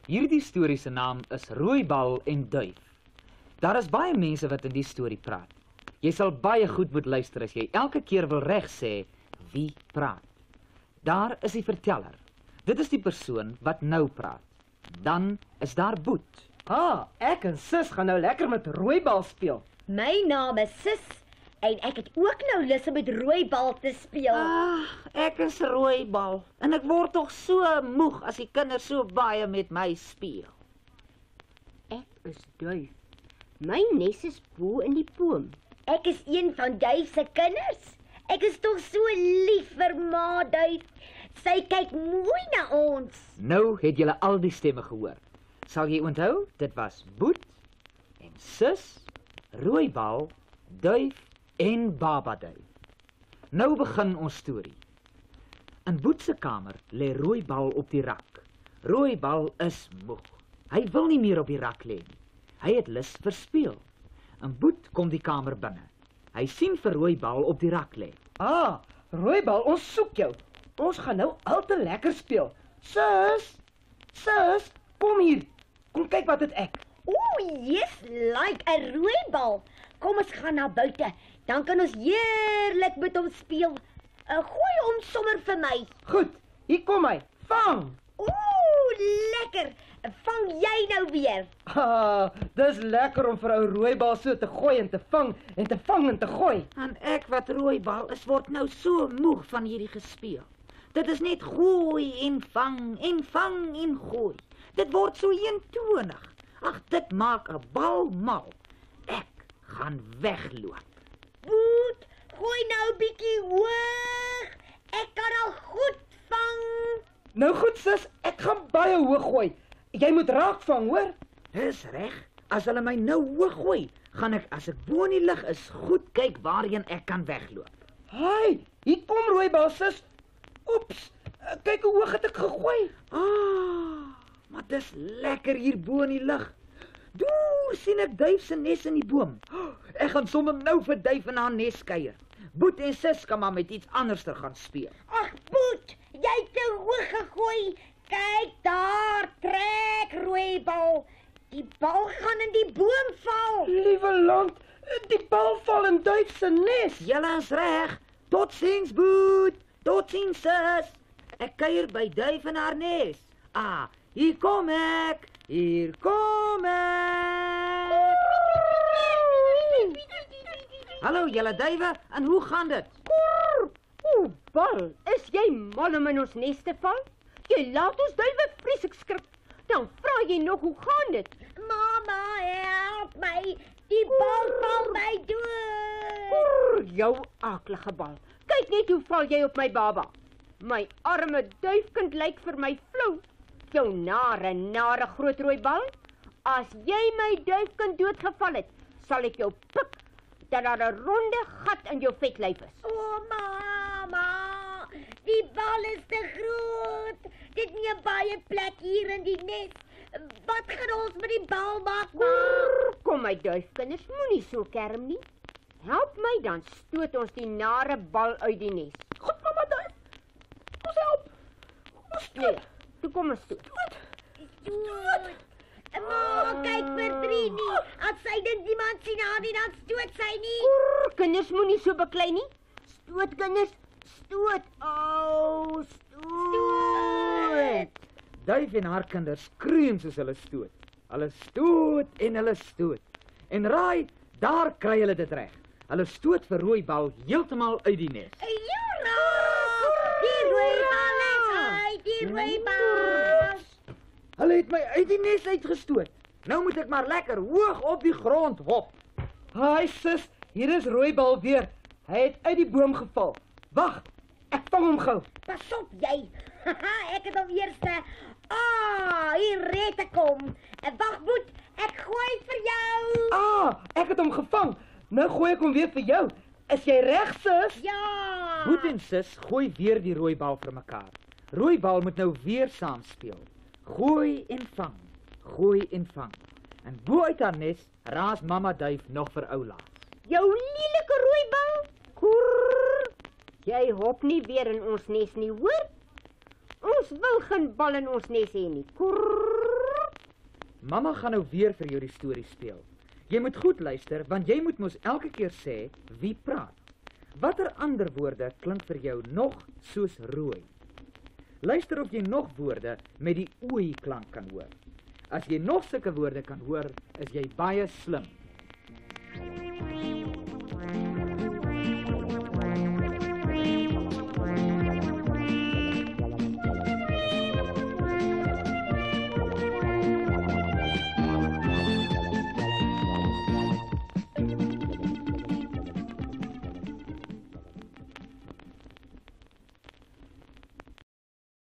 Hierdie storie se naam is Rooibal en Duif. Daar is baie mense wat in die storie praat. Jy sal baie goed moet luister as jy elke keer wil reg sê wie praat. Daar is die verteller. Dit is die persoon wat nou praat. Dan is daar Boet. Ek en sis gaan nou lekker met rooibal speel. My naam is Sis en ek het ook nou lus om met rooibal te speel. Ek is Rooibal en ek word tog so moeg as die kinders so baie met my speel. Ek is Duif. My nes is bo in die boom. Ek is een van Duif se kinders. Ek is tog so lief vir ma Duif. Sy kyk mooi na ons. Nou het julle al die stemme gehoor. Sal jy onthou? Dit was Boet en Sis, Rooibal, Duif en Baba Duif. Nou begin ons storie. In Boet se kamer lê Rooibal op die rak. Rooibal is moeg. Hy wil nie meer op die rak lê nie. Hy het lus vir speel. En Boet kom die kamer binne. Hy sien vir Rooibal op die rak lê. Rooibal, ons soek jou. Ons gaan nou al te lekker speel. Sis, kom hier. Kom kyk wat het ek. Yes, like 'n rooibal. Kom ons gaan na buite. Dan kan ons heerlik met hom speel. Gooi hom sommer vir my. Goed, hier kom hy. Vang! Lekker. Vang jy nou weer? Dis lekker om vir ou Rooibal so te gooi en te vang en te vang en te gooi. En ek wat Rooibal is, word nou so moeg van hierdie gespeel. Dit is net gooi en vang en gooi. Dit word so eentonig. Ag, dit maak 'n bal mal. Ek gaan wegloop. Boet, gooi nou bietjie hoog. Ek kan al goed vang. Nou goed sis, ek gaan baie hoog gooi. Jy moet raak vang, hoor? Dis reg. As hulle my nou hoog gooi, gaan ek as ek bo in die lug is, goed kyk waarheen ek kan wegloop. Hi, hier kom Rooibal sis. Oeps, kyk hoe hoog het ek gegooi. Maar dis lekker hier bo in die lug. Doer sien ek Duif se nes in die boom. Ek gaan sommer nou vir Duif in haar nes kuier. Boet en Sis kan maar met iets anderster gaan speel. Ag, Boet, jy het te hoog gegooi. Kyk daar, trek Rooibal. Die bal gaan in die boom val. Liewe land, die bal val in Duif se nes. Julle is reg. Totsiens Boet. Totsiens Sis. Ek kuier by Duif in haar nes. Hier kom ek. Hier kom ek. Hallo julle duiwe, en hoe gaan dit? Bal, is jy mal om in ons nes te val? Jy laat ons duiwe vreeslik skrik. Dan vra jy nog hoe gaan dit? Mama, help my. Die bal val my dood. Jou aaklige bal. Kyk net hoe val jy op my baba. My arme duifkind lyk vir my flou. Jou nare groot rooi bal. As jy my duifkind doodgeval het, sal ek jou pik dat daar 'n ronde gat in jou vetlyf is. Mama, die bal is te groot. Dit neem baie plek hier in die nes. Wat gaan ons met die bal maak, ma? Kom my duifkinders, moenie so kerm nie. Help my, dan stoot ons die nare bal uit die nes. Goed, mama Duif. Ons help. Ons stoot. Nee, toe kom ons stoot. Ma, kyk vir Trini. As sy dit niemand sien haar nie, dan stoot sy nie. Kinders, moenie so beklei nie. Stoot, kinders. Stoot. Stoot. Duif en haar kinders skreeu soos hulle stoot. Hulle stoot en hulle stoot. En raai, daar kry hulle dit reg. Hulle stoot vir Rooibal heeltemal uit die nes. Jura! Die rooibal is uit, die rooibal. Hulle het my uit die nes uitgestoot. Nou moet ek maar lekker hoog op die grond hop. Hi sis, hier is Rooibal weer. Hy het uit die boom geval. Wag, ek vang hom gou. Pas op jy. Ek het hom eerste. Hier red ek hom. Wag, Boet, ek gooi vir jou. Ek het hom gevang. Nou gooi ek hom weer vir jou. Is jy reg, sis? Ja. Boet en Sis gooi weer die rooibal vir mekaar. Rooibal moet nou weer saam speel. Gooi en vang. Gooi en vang. En bo uit haar nes raas mamma Duif nog vir oulaas. Jou lelike rooibal. Koer. Jy hop nie weer in ons nes nie, hoor? Ons wil geen bal in ons nes hê nie. Koer. Mamma gaan nou weer vir jou die storie speel. Jy moet goed luister, want jy moet mos elke keer sê wie praat. Watter ander woorde klink vir jou nog soos rooi? Luister of jy nog woorde met die ooi klank kan hoor. As jy nog sulke woorde kan hoor, is jy baie slim.